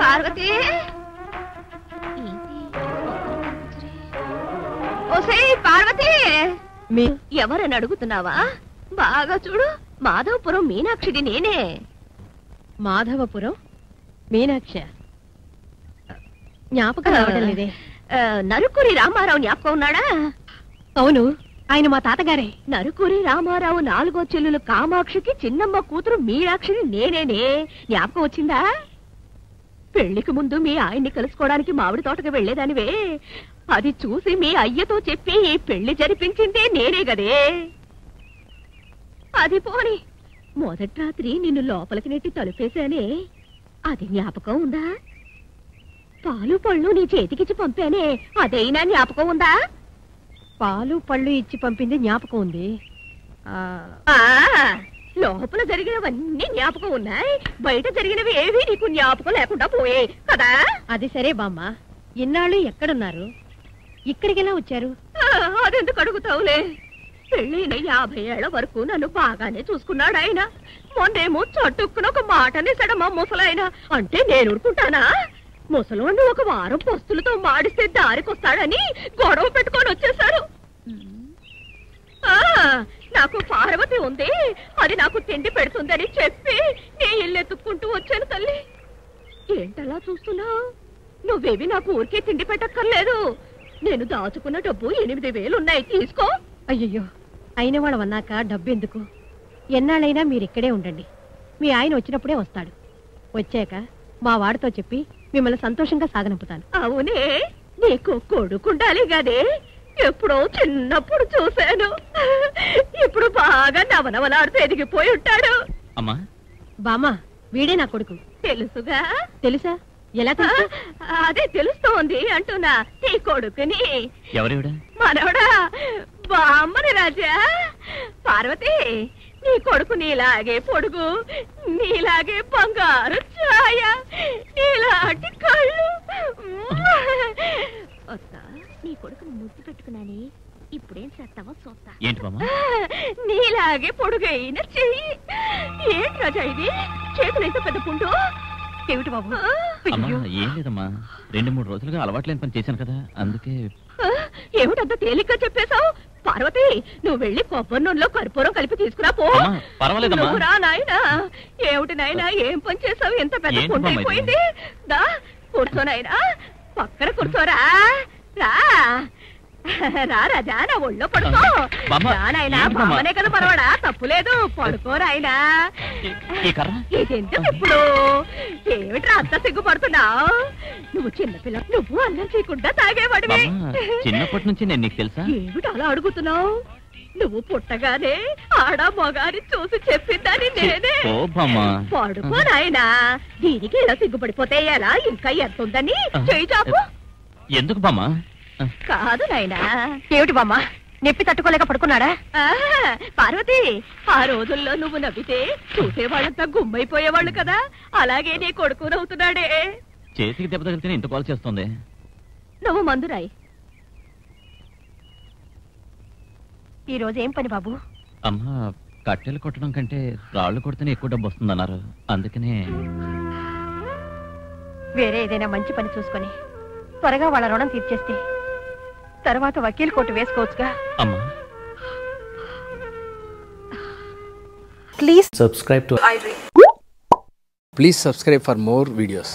పార్వతి ఓసే పార్వతి ఎవరని అడుగుతున్నావా? బాగా చూడు, మాధవపురం మీనాక్షిది నేనే. మాధవపురం మీనాక్ష జ్ఞాపకం రావడం లేదే. నరుకూరి రామారావు జ్ఞాపకం ఉన్నాడా? అవును, ఆయన మా తాతగారే. నరుకూరి రామారావు 4వ చెల్లెలు కామాక్షికి చిన్నమ్మ కూతురు మీనాక్షిని నేనేనే. జ్ఞాపకం వచ్చిందా? పెళ్లికి ముందు మీ ఆయన్ని కలుసుకోవడానికి మామిడి తోటకు వెళ్లేదానివే. అది చూసి మీ అయ్యతో చెప్పి ఈ పెళ్లి జరిపించిందే నేనే గదే. అది పోని మొదటి రాత్రి నిన్ను లోపలికి నెట్టి తలుపేశానే, అది జ్ఞాపకం ఉందా? పాలు పళ్ళు నీ చేతికిచ్చి పంపానే, అదైనా జ్ఞాపకం ఉందా? పాలు పళ్ళు ఇచ్చి పంపింది జ్ఞాపకం ఉంది. లోపల జరిగినవన్నీ జ్ఞాపకం ఉన్నాయి, బయట జరిగినవి ఏవి నీకు జ్ఞాపకం లేకుండా పోయాయి కదా. అది సరే బామ్మ, ఇన్నాళ్ళు ఎక్కడున్నారు? ఇక్కడికెలా వచ్చారు? అదెందుకు అడుగుతావులే. పెళ్ళైన 50 ఏళ్ల వరకు నన్ను బాగానే చూసుకున్నాడు ఆయన. మొన్నేమో చట్టుకుని ఒక మాట అనేసాడమ్మా ముసలాయన. అంటే నేను ఊరుకుంటానా? ముసలోండు ఒక వారం పస్తులతో మాడిస్తే దారికొస్తాడని గొడవ పెట్టుకొని వచ్చేశారు. నాకు పార్వతి ఉంది, అది నాకు తిండి పెడుతుందని చెప్పి నీ ఇల్లెత్తుక్కుంటూ వచ్చాను తల్లి. ఏంటలా చూస్తున్నావు? నువ్వేవి నాకు ఊరికే తిండి పెట్టక్కర్లేదు. నేను దాచుకున్న డబ్బు 8,000 ఉన్నాయి, తీసుకో. అయ్యయ్యో, అయిన వాళ్ళవన్నాక డబ్బెందుకు? ఎన్నాళ్ళైనా మీరిక్కడే ఉండండి. మీ ఆయన వచ్చినప్పుడే వస్తాడు. వచ్చాక మా వాడితో చెప్పి మిమ్మల్ని సంతోషంగా సాగనంపుతాను. అవునే, నీకు కొడుకుండాలి గదే. ఎప్పుడో చిన్నప్పుడు చూశాను, ఇప్పుడు బాగా నవనవలాడుతూ ఎదిగిపోయి ఉంటాడు. అమ్మా బామ్మా, వీడే నా కొడుకు. తెలుసుగా? తెలుసా? ఎలా తెలుసు? అదే తెలుస్తోంది అంటున్నా. నీ కొడుకుని. ఎవరేవిడా? మనవడా, బామ్మని రాజా. పార్వతి, నీ కొడుకు నీలాగే పొడుగు, నీలాగే బంగారు ఛాయ, నీలాంటి కళ్ళు. నీ కొడుకుని ముద్దు పెట్టుకున్నాని, ఇప్పుడేం చేస్తావో చూస్తా. ఏంటి బామ్మ? నీలాగే పొడుగైన చెయ్యి. ఏంటి రాజా ఇది? చేతులు ఎంత పెద్ద పుండు. ఏమిటి బాబు? ఏం లేదమ్మా, 2-3 రోజులుగా అలవాట్లేని పని చేశాను కదా, అందుకే. ఏమిటంత తేలిగ్గా చెప్పేశావు? పార్వతి, నువ్వు వెళ్ళి కొబ్బరి నూనెలో కర్పూరం కలిపి తీసుకురా పో. పర్వాలేదమ్మా. నాయనా, ఏమిటి నాయనా, ఏం పని చేసావు? ఎంత పెద్ద పుండు అయిపోయింది. దా కూర్చోనాయనా, పక్కన కూర్చోరా. రా రా రాజా, నా ఒళ్ళో పడుకో. నాయనా, బామ్మనే కదా పర్వాడా, తప్పులేదు, పడుకోరాయనా. ఇదెందుకు ఇప్పుడు? ఏమిట్రా అంత సిగ్గుపడుతున్నావు? నువ్వు చిన్నపిల్ల, నువ్వు అన్నం చేయకుండా తాగేవాడివి. చిన్నప్పటి నుంచి నేను నీకు తెలుసా? ఏమిటి అలా అడుగుతున్నావు? నువ్వు పుట్టగానే ఆడా మగాని చూసి చెప్పిందని నేనే. పడుకో నాయనా, దీనికి ఇలా సిగ్గుపడిపోతే ఎలా? ఇంకా ఎంత ఉందని చేయి చాపు. ఎందుకు బామ్మా? కాదు నాయనా. ఏమిటి బామ్మ, నొప్పి తట్టుకోలేక పడుకున్నాడా? పార్వతి, ఆ రోజుల్లో నువ్వు నవ్వితే చూసేవాళ్ళంతా గుమ్మైపోయేవాళ్ళు కదా, అలాగే నీ కొడుకు నవ్వుతున్నాడే. చేతికి దెబ్బ తగిలితేనే ఇంత కాల్ చేస్తుంది. నువ్వు మందురాయి. ఈ రోజు ఏం పని బాబు? అమ్మా, కట్టెలు కొట్టడం కంటే రాళ్లు కొడితేనే ఎక్కువ డబ్బు వస్తుందన్నారు, అందుకనే. వేరే ఏదైనా మంచి పని చూసుకొని త్వరగా వాళ్ళ రుణం తీర్చేస్తే తర్వాత వకీల్ కోర్టు వేసుకోవచ్చుగా. అమ్మా, please subscribe to Please subscribe for more videos.